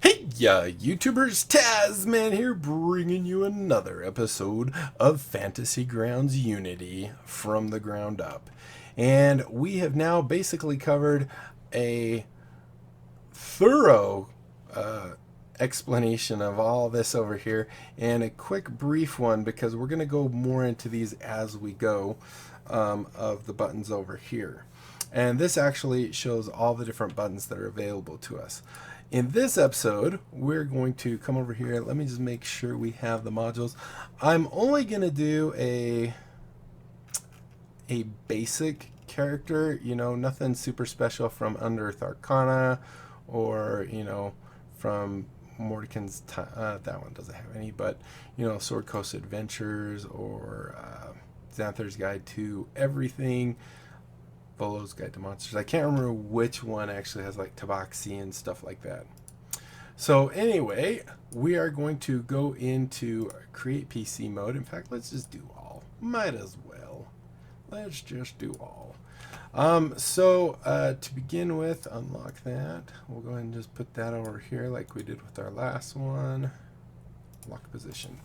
Hey, YouTubers, Tasman here, bringing you another episode of Fantasy Grounds Unity from the ground up. And we have now basically covered a thorough explanation of all this over here and a quick brief one because we're going to go more into these as we go of the buttons over here. And this actually shows all the different buttons that are available to us. In this episode, we're going to come over here. Let me just make sure we have the modules. I'm only going to do a basic character, nothing super special from Unearth Arcana or, from Mordkin's, that one doesn't have any, but, Sword Coast Adventures or Xanthar's Guide to Everything, Volo's Guide to Monsters. I can't remember which one actually has like Tabaxi and stuff like that. So anyway, we are going to go into create PC mode. In fact, let's just do all. Might as well. Let's just do all. To begin with, unlock that. We'll go ahead and just put that over here like we did with our last one. Lock position.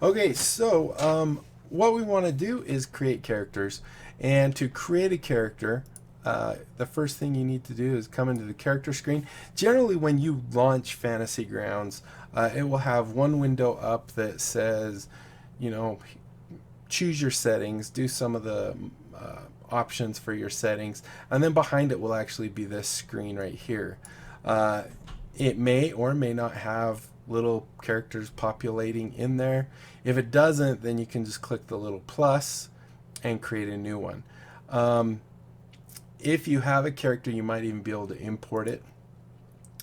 Okay, so what we want to do is create characters. And to create a character, the first thing you need to do is come into the character screen. Generally, when you launch Fantasy Grounds, it will have one window up that says, choose your settings, do some of the options for your settings, and then behind it will actually be this screen right here. It may or may not have little characters populating in there. If it doesn't, then you can just click the little plus and create a new one. If you have a character, you might even be able to import it.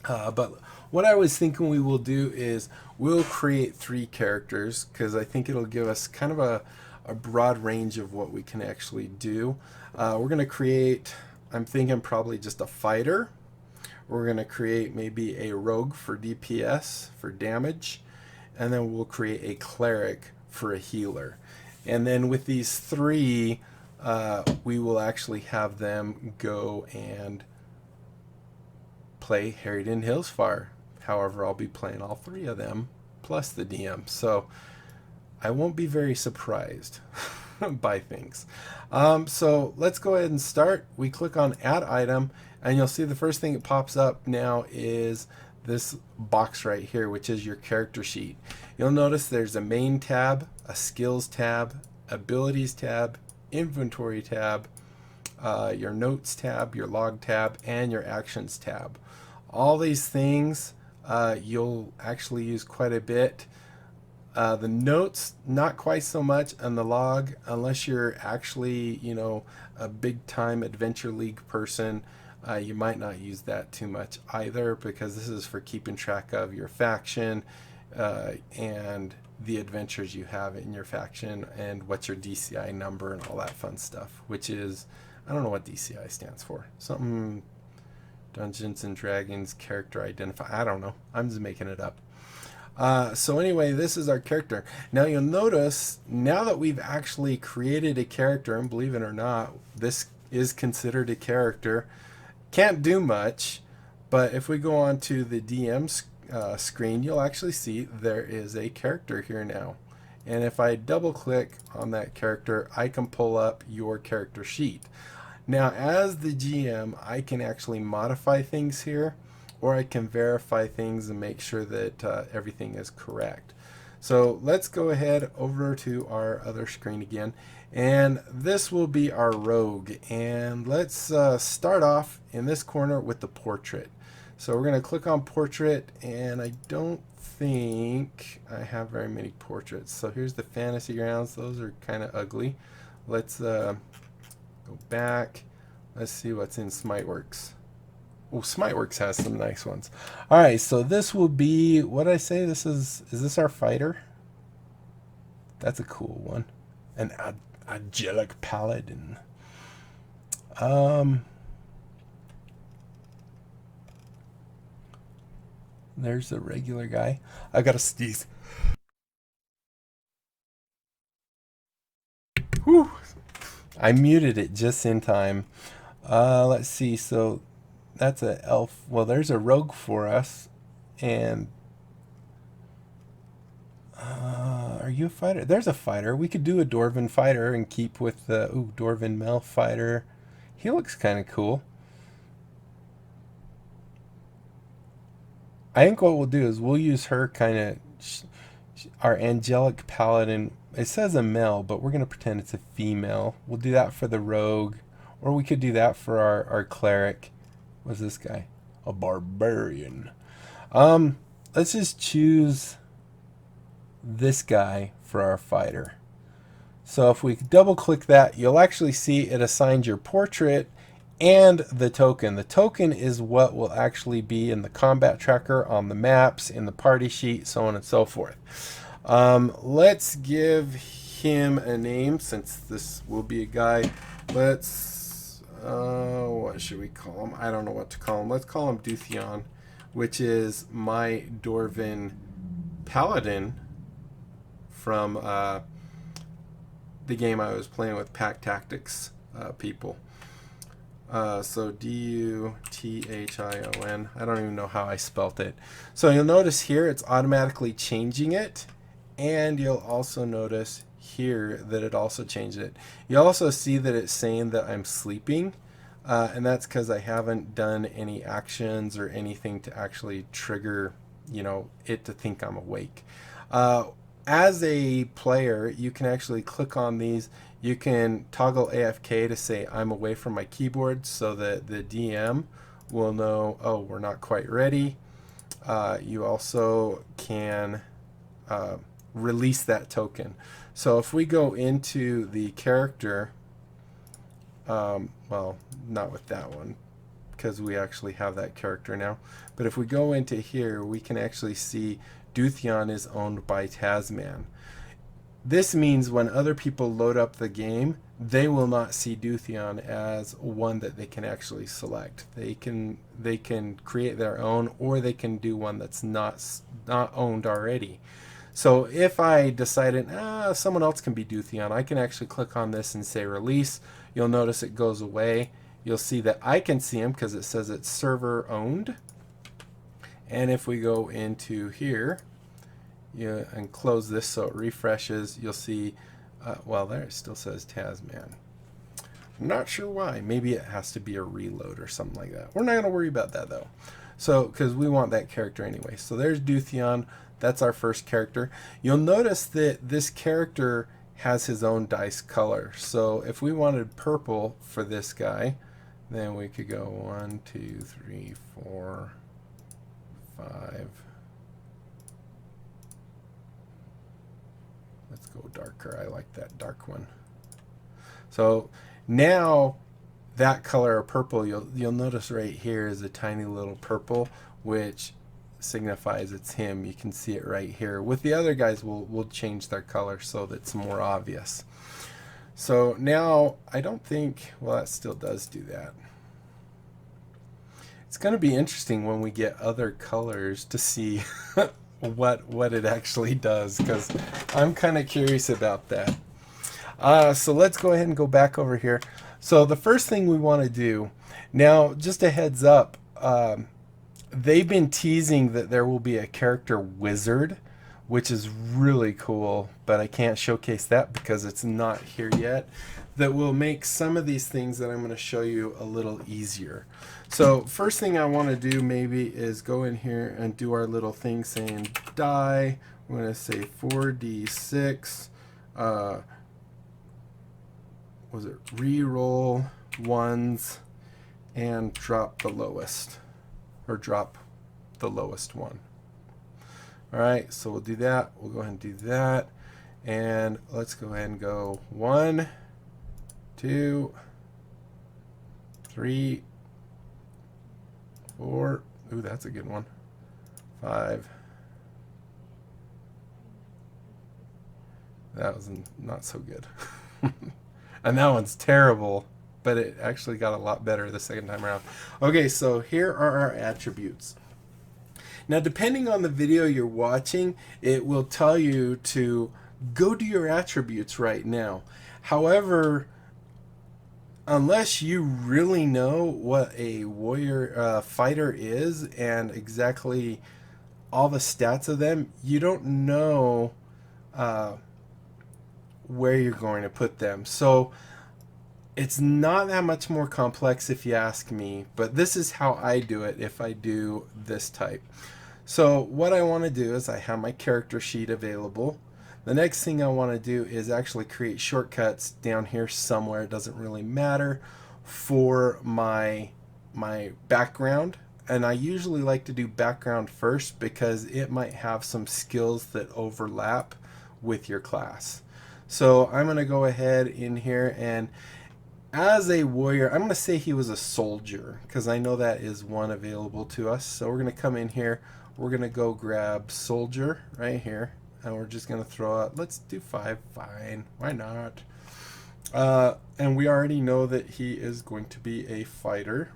But what I was thinking we will do is we'll create 3 characters because I think it'll give us kind of a broad range of what we can actually do. We're going to create, I'm thinking probably just a fighter. We're going to create maybe a rogue for DPS, for damage. And then we'll create a cleric for a healer. And then with these 3, we will actually have them go and play Harridan Hillsfire. However, I'll be playing all 3 of them, plus the DM. So I won't be very surprised by things. So let's go ahead and start. We click on Add Item, and you'll see the first thing that pops up now is this box right here, which is your character sheet. You'll notice there's a main tab, a skills tab, abilities tab, inventory tab, your notes tab, your log tab, and your actions tab. All these things you'll actually use quite a bit. The notes, not quite so much, and the log, unless you're actually, a big time Adventure League person, you might not use that too much either, because this is for keeping track of your faction and the adventures you have in your faction and what's your DCI number and all that fun stuff, which is, I don't know what DCI stands for. Something Dungeons and Dragons character identify. I don't know. I'm just making it up. So anyway, this is our character. Now you'll notice, now that we've actually created a character, and believe it or not, this is considered a character. Can't do much, but if we go on to the DM screen, you'll actually see there is a character here now. And if I double click on that character, I can pull up your character sheet. Now, as the GM, I can actually modify things here, or I can verify things and make sure that everything is correct. So let's go ahead over to our other screen again, and this will be our rogue. And let's start off in this corner with the portrait. So we're going to click on portrait, and I don't think I have very many portraits. So here's the Fantasy Grounds. Those are kind of ugly. Let's go back. Let's see what's in Smiteworks. Oh, Smiteworks has some nice ones. All right, so this will be, what did I say? This is this our fighter? That's a cool one. An angelic paladin. There's the regular guy. I gotta sneeze. Whew. I muted it just in time. Let's see. So that's a elf. Well, there's a rogue for us, And are you a fighter? There's a fighter. We could do a Dwarven fighter and keep with the Dwarven male fighter. He looks kind of cool. I think what we'll do is we'll use her kind of our angelic paladin. It says a male, but we're going to pretend it's a female. We'll do that for the rogue, or we could do that for our cleric. What's this guy? A barbarian. Let's just choose this guy for our fighter. So if we double click that, you'll actually see it assigns your portrait and the token. The token is what will actually be in the combat tracker, on the maps, in the party sheet, so on and so forth. Let's give him a name, since this will be a guy. Let's, what should we call him? I don't know what to call him. Let's call him Dutheon, which is my Dwarven paladin from the game I was playing with Pack Tactics people. So D-U-T-H-I-O-N. I don't even know how I spelt it. So you'll notice here it's automatically changing it. And you'll also notice here that it also changed it. You'll also see that it's saying that I'm sleeping. And that's because I haven't done any actions or anything to actually trigger, it to think I'm awake. As a player, you can actually click on these. You can toggle AFK to say I'm away from my keyboard so that the DM will know, oh, we're not quite ready. You also can release that token. So if we go into the character, well, not with that one, because we actually have that character now. But if we go into here, we can actually see Dutheon is owned by Tasman. This means when other people load up the game, they will not see Dutheon as one that they can actually select. They can create their own, or they can do one that's not owned already. So if I decided someone else can be Dutheon, I can actually click on this and say release. You'll notice it goes away. You'll see that I can see him because it says it's server owned. And if we go into here and close this so it refreshes, you'll see, well, there it still says Tasman. I'm not sure why. Maybe it has to be a reload or something like that. We're not going to worry about that though. So, because we want that character anyway. So there's Dutheon. That's our first character. You'll notice that this character has his own dice color. So if we wanted purple for this guy, then we could go 1, 2, 3, 4, 5. Let's go darker. I like that dark one. So now that color of purple, you'll notice right here is a tiny little purple, which signifies it's him. You can see it right here. With the other guys, we'll change their color so that it's more obvious. So now I don't think, well, that still does do that. It's going to be interesting when we get other colors to see what it actually does, because I'm kind of curious about that. So let's go ahead and go back over here. So the first thing we want to do, now just a heads up, they've been teasing that there will be a character wizard, which is really cool, but I can't showcase that because it's not here yet. That will make some of these things that I'm going to show you a little easier. So first thing I want to do maybe is go in here and do our little thing saying die. I'm going to say 4d6. Was it re-roll ones and drop the lowest, or drop the lowest one. All right, so we'll do that. We'll go ahead and do that, and let's go ahead and go 1, 2, 3, 4. Ooh, that's a good one. 5. That was not so good. And that one's terrible, but it actually got a lot better the second time around. Okay, so here are our attributes. Now, depending on the video you're watching, it will tell you to go do your attributes right now. However, unless you really know what a warrior fighter is and exactly all the stats of them, you don't know where you're going to put them. So it's not that much more complex if you ask me, but this is how I do it if I do this type. So what I want to do is I have my character sheet available. The next thing I want to do is actually create shortcuts down here somewhere, it doesn't really matter, for my background. And I usually like to do background first because it might have some skills that overlap with your class. So I'm going to go ahead in here, and as a warrior, I'm going to say he was a soldier because I know that is one available to us. So we're going to come in here, we're going to go grab soldier right here, and we're just going to throw out, let's do 5, fine, why not? And we already know that he is going to be a fighter.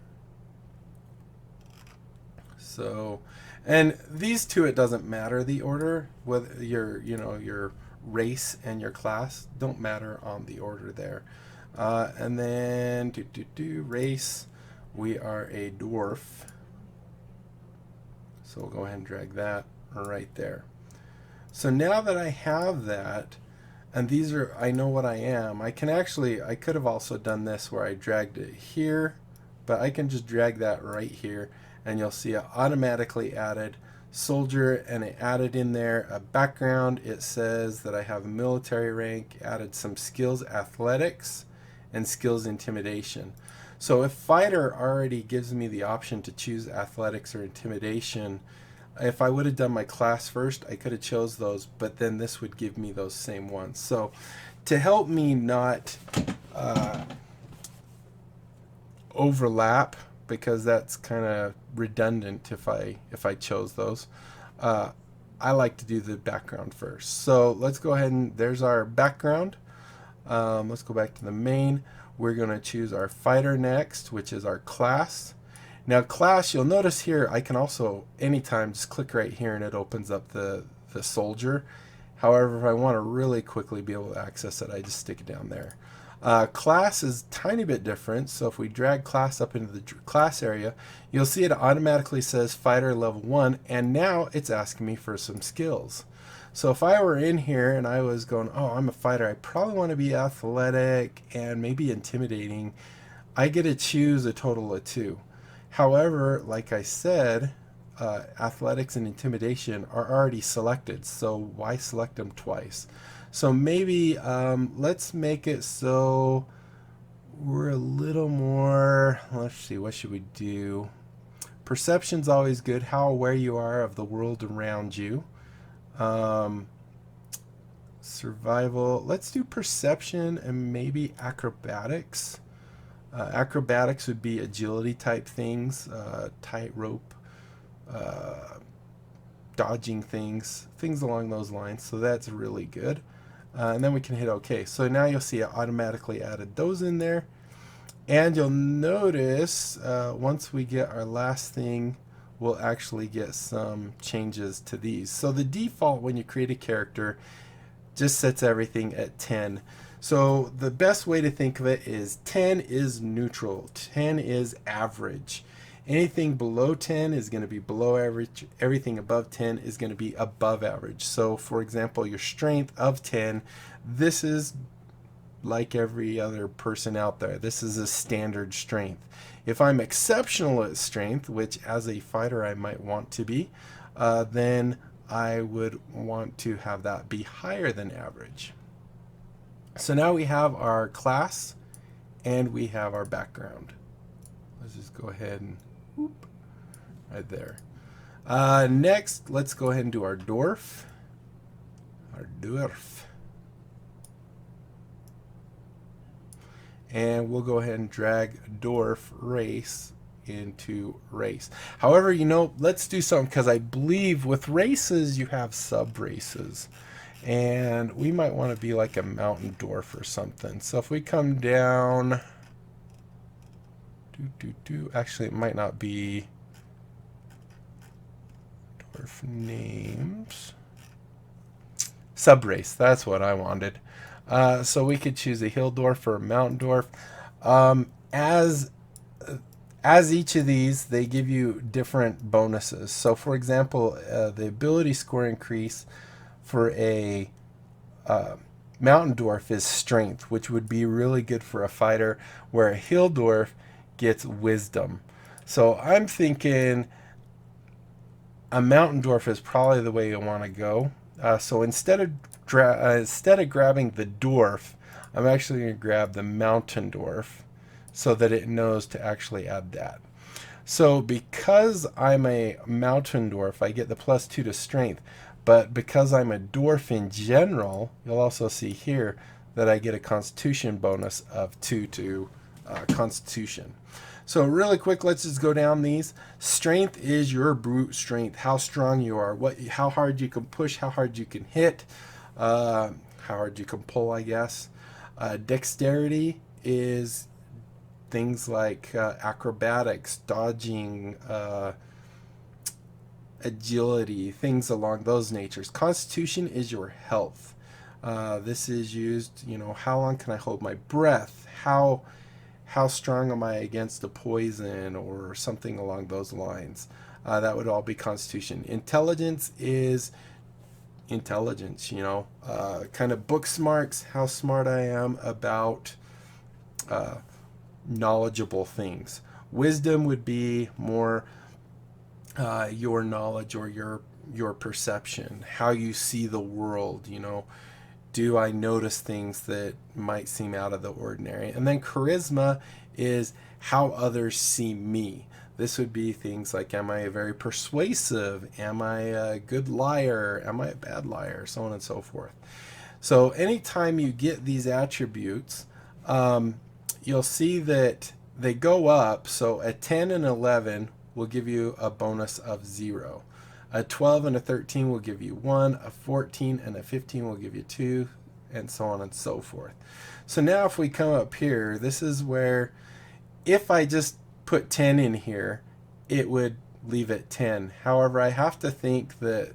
So, and these two, it doesn't matter the order, whether your race and your class don't matter on the order there. And then race, we are a dwarf. So we'll go ahead and drag that right there. So now that I have that, and these are, I know what I am, I could have also done this where I dragged it here, but I can just drag that right here, and you'll see it automatically added soldier, and it added in there a background. It says that I have a military rank, added some skills athletics, and skills intimidation. So if fighter already gives me the option to choose athletics or intimidation, if I would have done my class first, I could have chose those, but then this would give me those same ones. So to help me not overlap, because that's kind of redundant if I chose those, I like to do the background first. So let's go ahead and there's our background. Let's go back to the main. We're going to choose our fighter next, which is our class. Now class, you'll notice here I can also anytime just click right here and it opens up the soldier. However, if I want to really quickly be able to access it, I just stick it down there. Class is a tiny bit different, so if we drag class up into the class area, you'll see it automatically says fighter level 1, and now it's asking me for some skills. So if I were in here and I was going, oh, I'm a fighter, I probably want to be athletic and maybe intimidating, I get to choose a total of 2. However, like I said, athletics and intimidation are already selected, so why select them twice? So maybe let's make it so we're a little more, let's see, what should we do? Perception's always good, how aware you are of the world around you. Survival, let's do perception and maybe acrobatics. Acrobatics would be agility type things, tightrope, dodging things along those lines. So that's really good. And then we can hit OK. So now you'll see it automatically added those in there. And you'll notice once we get our last thing, we'll actually get some changes to these. So the default when you create a character just sets everything at 10. So the best way to think of it is 10 is neutral, 10 is average. Anything below 10 is going to be below average, everything above 10 is going to be above average. So for example, your strength of 10, this is like every other person out there. This is a standard strength. If I'm exceptional at strength, which as a fighter I might want to be, then I would want to have that be higher than average. So now we have our class and we have our background. Let's just go ahead and whoop, right there. Next, let's go ahead and do our dwarf. And we'll go ahead and drag dwarf race into race. However, let's do something, because I believe with races you have sub races. And we might want to be like a mountain dwarf or something. So if we come down, actually it might not be dwarf names. Subrace, that's what I wanted. So we could choose a hill dwarf or a mountain dwarf. As each of these, they give you different bonuses. So for example, the ability score increase for a mountain dwarf is strength, which would be really good for a fighter, where a hill dwarf gets wisdom. So I'm thinking a mountain dwarf is probably the way you want to go. So instead of grabbing the dwarf, I'm actually going to grab the mountain dwarf so that it knows to actually add that. So because I'm a mountain dwarf, I get the +2 to strength. But because I'm a dwarf in general, you'll also see here that I get a constitution bonus of 2 to constitution. So really quick, let's just go down these. Strength is your brute strength, how strong you are, how hard you can push, how hard you can hit, how hard you can pull, I guess. Dexterity is things like acrobatics, dodging, agility, things along those natures. Constitution is your health. This is used, how long can I hold my breath? How strong am I against a poison or something along those lines? That would all be constitution. Intelligence is intelligence, kind of book smarts, how smart I am about knowledgeable things. Wisdom would be more your knowledge or your perception, how you see the world, do I notice things that might seem out of the ordinary? And then charisma is how others see me. This would be things like, am I very persuasive? Am I a good liar? Am I a bad liar? So on and so forth. So anytime you get these attributes, you'll see that they go up. So a 10 and 11 will give you a bonus of 0. A 12 and a 13 will give you 1. A 14 and a 15 will give you 2, and so on and so forth. So now if we come up here, this is where if I just put 10 in here, it would leave it 10. However, I have to think that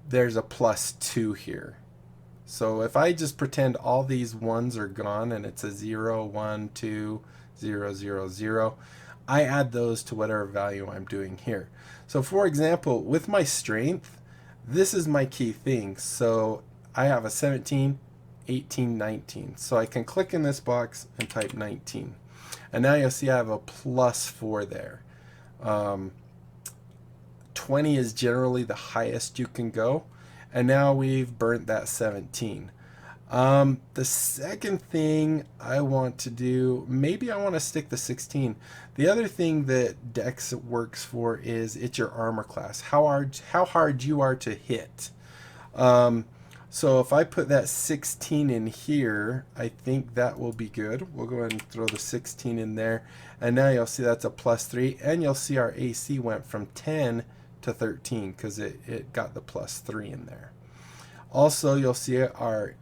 there's a +2 here. So if I just pretend all these ones are gone and it's a 0, 1, 2, 0, 0, 0, I add those to whatever value I'm doing here. So for example, with my strength, this is my key thing. So I have a 17, 18, 19. So I can click in this box and type 19. And now you'll see I have a +4 there. 20 is generally the highest you can go. And now we've burnt that 17. The second thing I want to do, maybe I want to stick the 16. The other thing that Dex works for is it's your armor class, how hard you are to hit. So if I put that 16 in here, I think that will be good. We'll go ahead and throw the 16 in there. And now you'll see that's a +3. And you'll see our AC went from 10 to 13 because it got the +3 in there. Also, you'll see our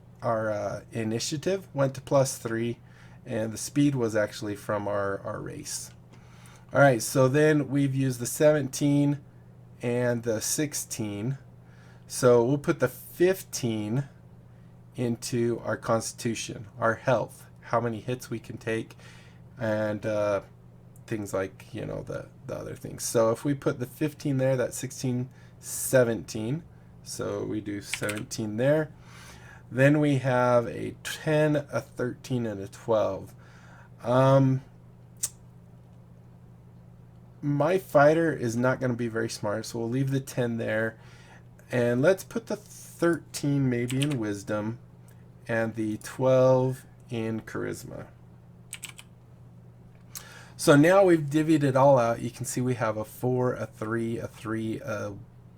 initiative went to +3, and the speed was actually from our race. All right, so then we've used the 17 and the 16. So we'll put the 15 into our constitution, our health, how many hits we can take, and things like, the other things. So if we put the 15 there, that's 16, 17. So we do 17 there. Then we have a 10, a 13, and a 12. My fighter is not going to be very smart, so we'll leave the 10 there. And let's put the 13 maybe in wisdom and the 12 in charisma. So now we've divvied it all out. You can see we have a 4, a 3, a 3, a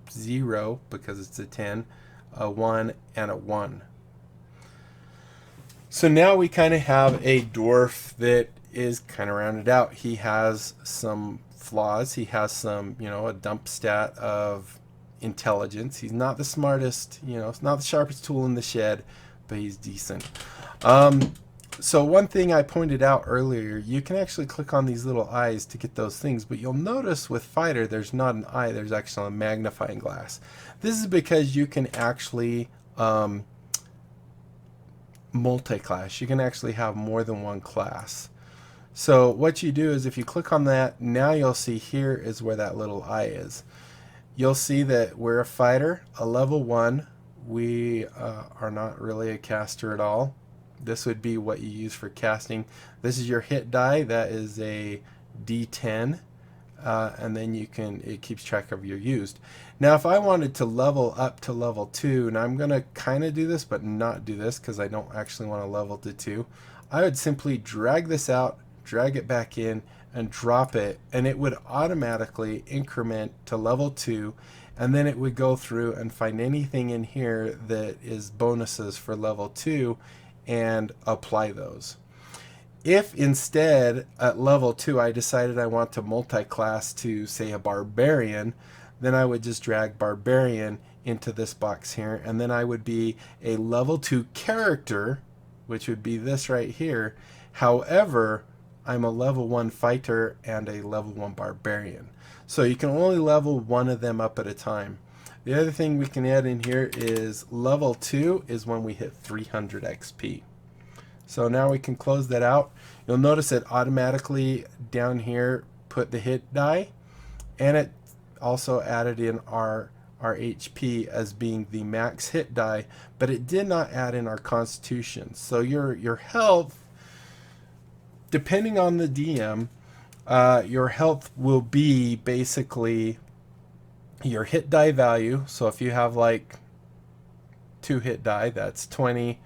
0 because it's a 10, a 1, and a 1. So now we kind of have a dwarf that is kind of rounded out. He has some flaws. He has some, a dump stat of intelligence. He's not the smartest, it's not the sharpest tool in the shed, but he's decent. So one thing I pointed out earlier, you can actually click on these little eyes to get those things, but you'll notice with fighter there's not an eye, there's actually a magnifying glass. This is because you can actually multi-class. You can actually have more than one class. So what you do is if you click on that, now you'll see here is where that little eye is. You'll see that we're a fighter, a level 1. We are not really a caster at all. This would be what you use for casting. This is your hit die. That is a D10. And then it keeps track of your used. Now if I wanted to level up to level 2, and I'm going to kind of do this but not do this because I don't actually want to level to 2, I would simply drag this out, drag it back in, and drop it, and it would automatically increment to level 2, and then it would go through and find anything in here that is bonuses for level 2 and apply those. If instead at level 2 I decided I want to multi-class to say a barbarian, then I would just drag barbarian into this box here, and then I would be a level 2 character, which would be this right here. However, I'm a level 1 fighter and a level 1 barbarian. So you can only level one of them up at a time. The other thing we can add in here is level 2 is when we hit 300 XP. So now we can close that out. You'll notice it automatically down here put the hit die, and it also added in our HP as being the max hit die, but it did not add in our constitution. So your health, depending on the DM, your health will be basically your hit die value. So if you have like 2 hit die, that's 20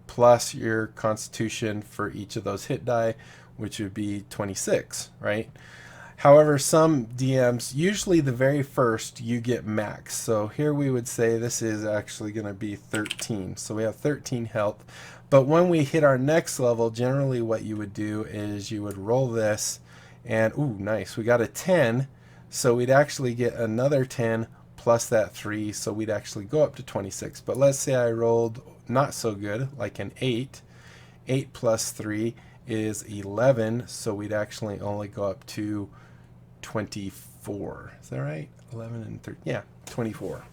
plus your constitution for each of those hit die, which would be 26, right? However, some DMs, usually the very first, you get max. So here we would say this is actually going to be 13. So we have 13 health. But when we hit our next level, generally what you would do is you would roll this, and ooh, nice, we got a 10. So we'd actually get another 10 plus that 3, so we'd actually go up to 26. But let's say I rolled not so good, like an 8. 8 plus 3 is 11, so we'd actually only go up to 24. Is that right? 11 and 13. Yeah, 24.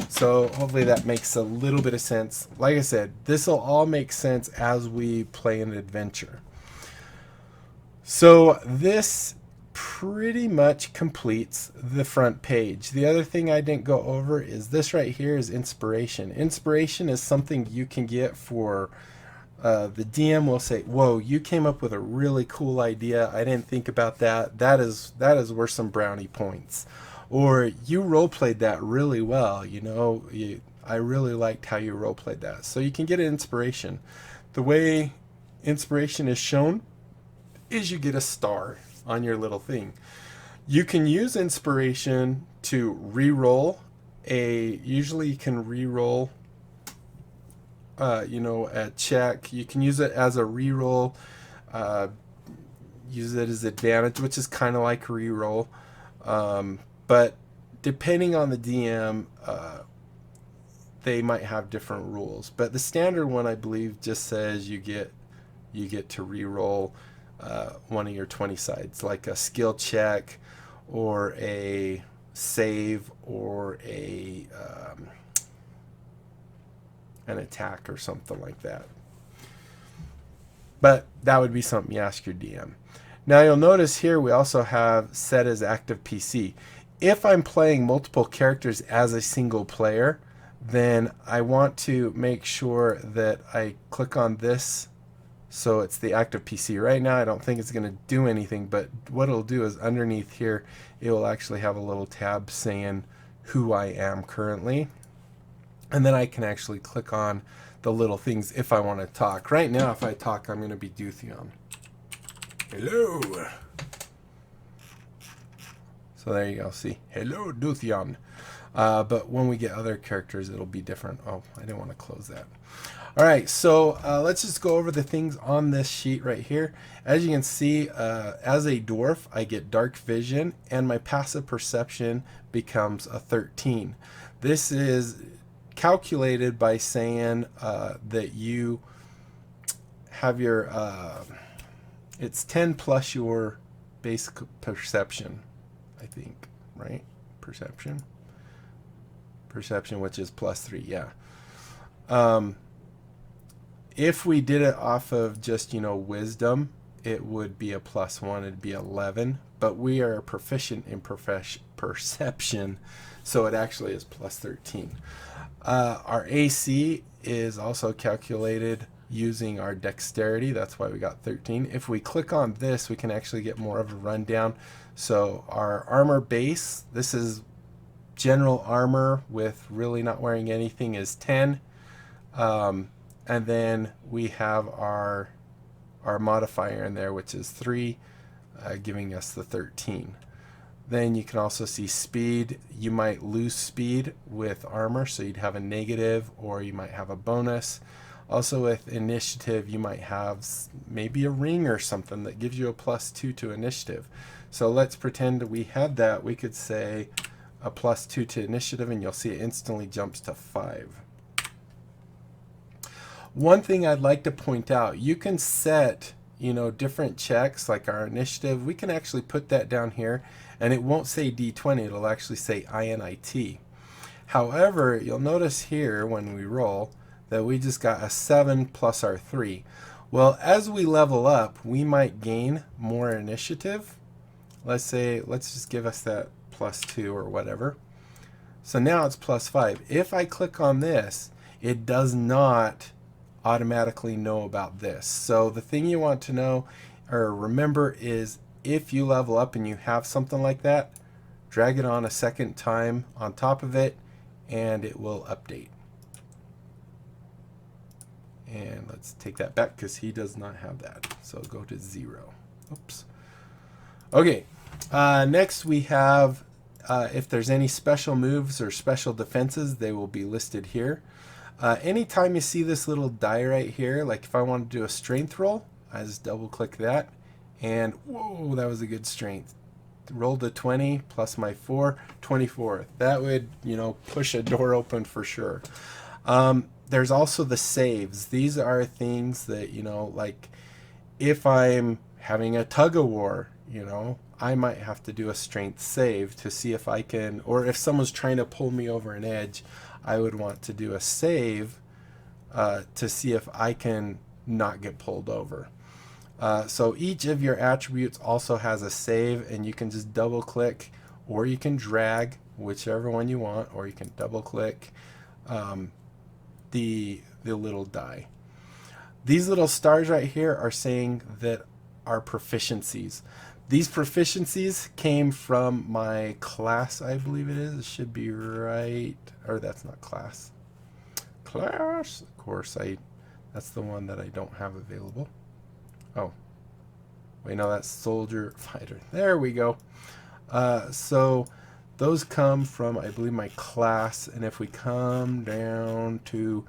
So hopefully that makes a little bit of sense. Like I said, this will all make sense as we play an adventure. So this pretty much completes the front page. The other thing I didn't go over is this right here is inspiration. Inspiration is something you can get for the DM will say, whoa, you came up with a really cool idea. I didn't think about that. That is worth some brownie points. Or you role played that really well. You know, I really liked how you role played that. So you can get an inspiration. The way inspiration is shown is you get a star on your little thing. You can use inspiration to re-roll usually you can re-roll a check. You can use it as a re-roll, use it as advantage, which is kind of like re-roll, but depending on the DM, they might have different rules. But the standard one, I believe, just says you get to re-roll one of your 20 sides, like a skill check or a save or an attack or something like that. But that would be something you ask your DM. Now you'll notice here we also have set as active PC. If I'm playing multiple characters as a single player, then I want to make sure that I click on this so it's the active PC. Right now I don't think it's going to do anything, but what it'll do is underneath here it will actually have a little tab saying who I am currently, and then I can actually click on the little things if I want to talk. Right now if I talk, I'm going to be Dutheon. Hello. So there you go, see, hello Dutheon. But when we get other characters it'll be different. Oh, I didn't want to close that. Alright, so let's just go over the things on this sheet right here. As you can see, as a dwarf, I get dark vision, and my passive perception becomes a 13. This is calculated by saying that you have your, it's 10 plus your basic perception, I think, right? Perception, which is plus 3, yeah. If we did it off of just, wisdom, it would be a +1, it'd be 11, but we are proficient in perception, so it actually is +13. Our AC is also calculated using our dexterity. That's why we got 13. If we click on this, we can actually get more of a rundown. So our armor base, this is general armor with really not wearing anything, is 10. And then we have our modifier in there, which is 3, giving us the 13. Then you can also see speed. You might lose speed with armor, so you'd have a negative, or you might have a bonus. Also with initiative, you might have maybe a ring or something that gives you a +2 to initiative. So let's pretend we had that. We could say a +2 to initiative, and you'll see it instantly jumps to 5. One thing I'd like to point out, you can set, different checks like our initiative. We can actually put that down here, and it won't say D20, it'll actually say INIT. However, you'll notice here when we roll that we just got a 7 plus our 3. Well, as we level up, we might gain more initiative. Let's just give us that +2 or whatever. So now it's +5. If I click on this, it does not automatically know about this. So the thing you want to know or remember is, if you level up and you have something like that, drag it on a second time on top of it and it will update. And let's take that back because he does not have that. So go to 0. Oops. Okay, next we have if there's any special moves or special defenses, they will be listed here. Anytime you see this little die right here, like if I want to do a strength roll, I just double click that, and whoa, that was a good strength. Rolled a 20 plus my 4, 24. That would, push a door open for sure. There's also the saves. These are things that, like if I'm having a tug of war, I might have to do a strength save to see if I can, or if someone's trying to pull me over an edge, I would want to do a save to see if I can not get pulled over. So each of your attributes also has a save, and you can just double click, or you can drag, whichever one you want, or you can double click the little die. These little stars right here are saying that are proficiencies. These proficiencies came from my class, I believe it is. It should be right, or that's not class. Class, of course, that's the one that I don't have available. Oh, wait, no, that's soldier fighter. There we go. So those come from, I believe, my class. And if we come down to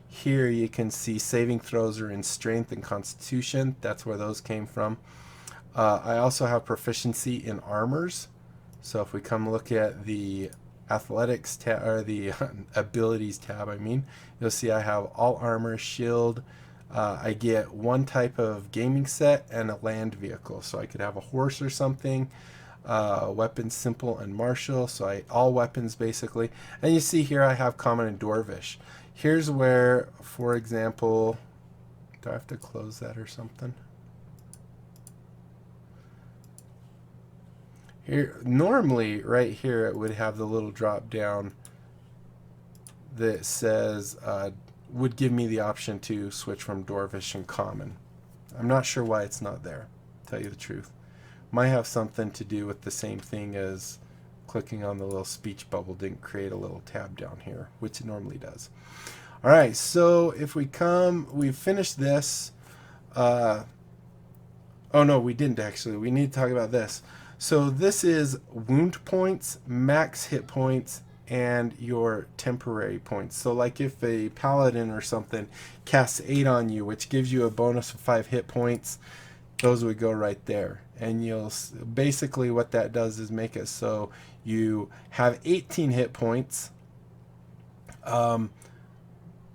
here, you can see saving throws are in strength and constitution. That's where those came from. I also have proficiency in armors. So if we come look at the athletics tab, or the abilities tab, you'll see I have all armor, shield. I get one type of gaming set and a land vehicle. So I could have a horse or something. Weapons, simple and martial. So all weapons basically. And you see here I have common and dwarvish. Here's where, for example, do I have to close that or something? Here, normally right here it would have the little drop down that says would give me the option to switch from dwarvish and common. I'm not sure why it's not there, to tell you the truth. Might have something to do with the same thing as clicking on the little speech bubble didn't create a little tab down here, which it normally does. Alright, so if we've finished this. Oh no, we didn't actually. We need to talk about this. So this is wound points, max hit points, and your temporary points. So like if a paladin or something casts 8 on you, which gives you a bonus of 5 hit points, those would go right there. And you'll basically what that does is make it so you have 18 hit points,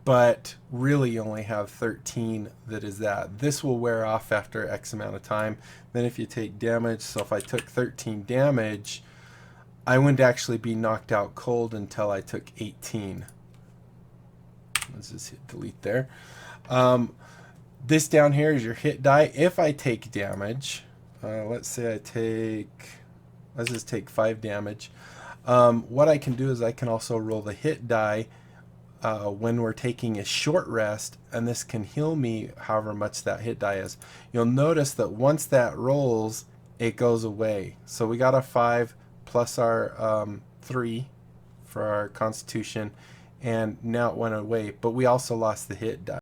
but really you only have 13 that is that. This will wear off after X amount of time. Then if you take damage, so if I took 13 damage, I wouldn't actually be knocked out cold until I took 18. Let's just hit delete there. This down here is your hit die. If I take damage, let's say let's just take 5 damage. What I can do is I can also roll the hit die when we're taking a short rest, and this can heal me however much that hit die is. You'll notice that once that rolls, it goes away. So we got a 5 plus our 3 for our constitution, and now it went away, but we also lost the hit die.